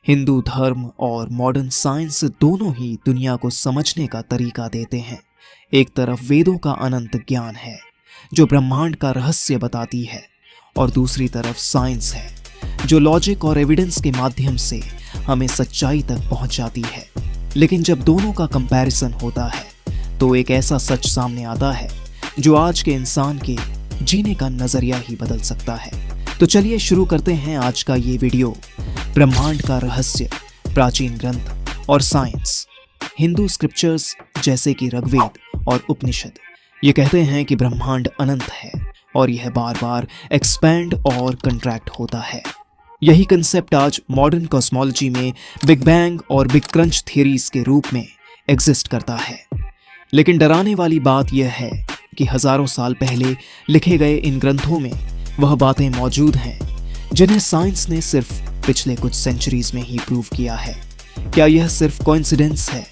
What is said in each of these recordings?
हिंदू धर्म और modern science दोनों ही दुनिया को समझने का तरीका देते हैं। एक तरफ वेदों का अनंत ज्ञान है जो ब्रह्मांड का रहस्य बताती है, और दूसरी तरफ साइंस है जो लॉजिक और एविडेंस के माध्यम से हमें सच्चाई तक पहुंचाती है। लेकिन जब दोनों का कंपैरिजन होता है तो एक ऐसा सच सामने आता है जो आज के इंसान के जीने का नजरिया ही बदल सकता है। तो चलिए शुरू करते हैं आज का ये वीडियो। ब्रह्मांड का रहस्य, प्राचीन ग्रंथ और साइंस। हिंदू स्क्रिप्चर्स जैसे कि ऋग्वेद और उपनिषद ये कहते हैं कि ब्रह्मांड अनंत है और यह बार बार एक्सपैंड और कंट्रैक्ट होता है। यही कंसेप्ट आज मॉडर्न कॉस्मोलॉजी में बिग बैंग और बिग क्रंच थियरीज के रूप में एग्जिस्ट करता है। लेकिन डराने वाली बात यह है कि हजारों साल पहले लिखे गए इन ग्रंथों में वह बातें मौजूद हैं जिन्हें साइंस ने सिर्फ पिछले कुछ सेंचुरीज में ही प्रूव किया है। क्या यह सिर्फ कोइंसिडेंस है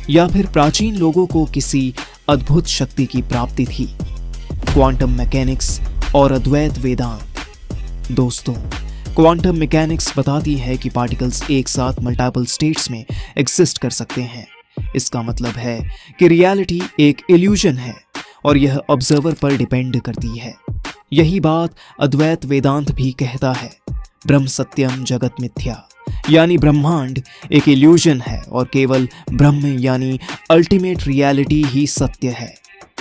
या फिर प्राचीन लोगों को किसी अद्भुत शक्ति की प्राप्ति थी? क्वांटम मैकेनिक्स और अद्वैत वेदांत। दोस्तों, क्वांटम मैकेनिक्स बताती है कि पार्टिकल्स एक साथ मल्टीपल स्टेट्स में एग्जिस्ट कर सकते हैं। इसका मतलब है कि रियलिटी एक इल्यूजन है और यह ऑब्जर्वर पर डिपेंड करती है। यही बात अद्वैत वेदांत भी कहता है। ब्रह्म सत्यम जगत मिथ्या, यानी ब्रह्मांड एक इल्यूजन है और केवल ब्रह्म यानी अल्टीमेट रियलिटी ही सत्य है।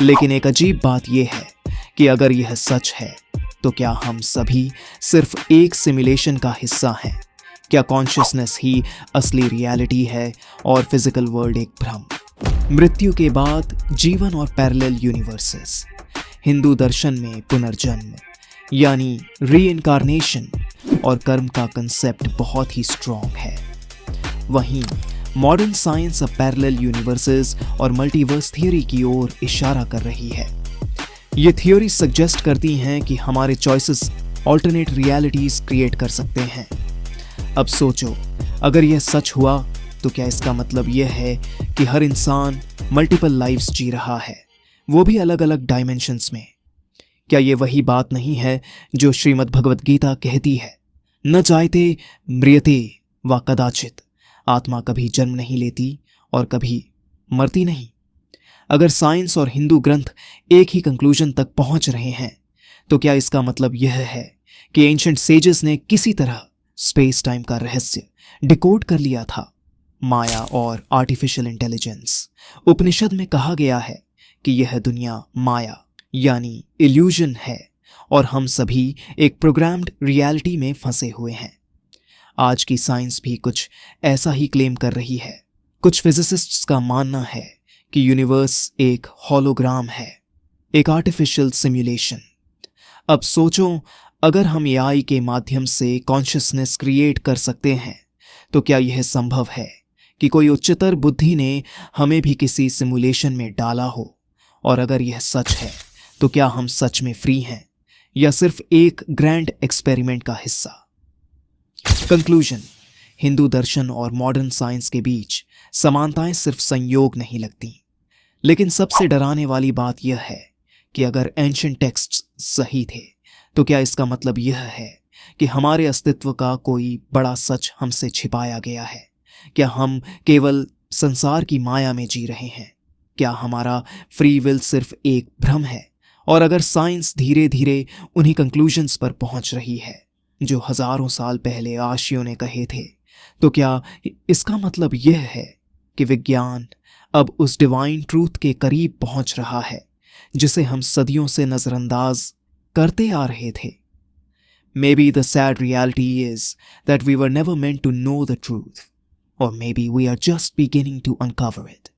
लेकिन एक अजीब बात यह है कि अगर यह सच है तो क्या हम सभी सिर्फ एक सिमुलेशन का हिस्सा हैं? क्या कॉन्शियसनेस ही असली रियलिटी है और फिजिकल वर्ल्ड एक भ्रम? मृत्यु के बाद जीवन और पैरेलल यूनिवर्सेस। हिंदू दर्शन में पुनर्जन्म यानी रीइंकार्नेशन और कर्म का कंसेप्ट बहुत ही स्ट्रॉन्ग है। वहीं मॉडर्न साइंस अब पैरेलल यूनिवर्सेस और मल्टीवर्स थ्योरी की ओर इशारा कर रही है। ये थ्योरी सजेस्ट करती हैं कि हमारे चॉइसेस ऑल्टरनेट रियलिटीज क्रिएट कर सकते हैं। अब सोचो, अगर यह सच हुआ तो क्या इसका मतलब यह है कि हर इंसान मल्टीपल लाइव्स जी रहा है, वो भी अलग अलग डायमेंशंस में? क्या ये वही बात नहीं है जो श्रीमद् भगवद गीता कहती है, न जायते म्रियते व कदाचित? आत्मा कभी जन्म नहीं लेती और कभी मरती नहीं। अगर साइंस और हिंदू ग्रंथ एक ही कंक्लूजन तक पहुंच रहे हैं तो क्या इसका मतलब यह है कि एंशिएंट सेजेस ने किसी तरह स्पेस टाइम का रहस्य डिकोड कर लिया था? माया और आर्टिफिशियल इंटेलिजेंस। उपनिषद में कहा गया है कि यह दुनिया माया यानी इल्यूजन है और हम सभी एक प्रोग्राम्ड रियलिटी में फंसे हुए हैं। आज की साइंस भी कुछ ऐसा ही क्लेम कर रही है। कुछ फिजिसिस्ट्स का मानना है कि यूनिवर्स एक होलोग्राम है, एक आर्टिफिशियल सिमुलेशन। अब सोचो, अगर हम एआई के माध्यम से कॉन्शियसनेस क्रिएट कर सकते हैं तो क्या यह संभव है कि कोई उच्चतर बुद्धि ने हमें भी किसी सिमुलेशन में डाला हो? और अगर यह सच है तो क्या हम सच में फ्री हैं या सिर्फ एक ग्रैंड एक्सपेरिमेंट का हिस्सा? कंक्लूजन, हिंदू दर्शन और मॉडर्न साइंस के बीच समानताएं सिर्फ संयोग नहीं लगती। लेकिन सबसे डराने वाली बात यह है कि अगर एंशिएंट टेक्स्ट्स सही थे तो क्या इसका मतलब यह है कि हमारे अस्तित्व का कोई बड़ा सच हमसे छिपाया गया है? क्या हम केवल संसार की माया में जी रहे हैं? क्या हमारा फ्री विल सिर्फ एक भ्रम है? और अगर साइंस धीरे धीरे उन्हीं कंक्लूजन्स पर पहुंच रही है जो हजारों साल पहले आर्षियों ने कहे थे, तो क्या इसका मतलब यह है कि विज्ञान अब उस डिवाइन ट्रूथ के करीब पहुंच रहा है जिसे हम सदियों से नजरअंदाज करते आ रहे थे? Maybe the sad reality is that we were never meant to know the truth, or maybe we are just beginning to uncover it.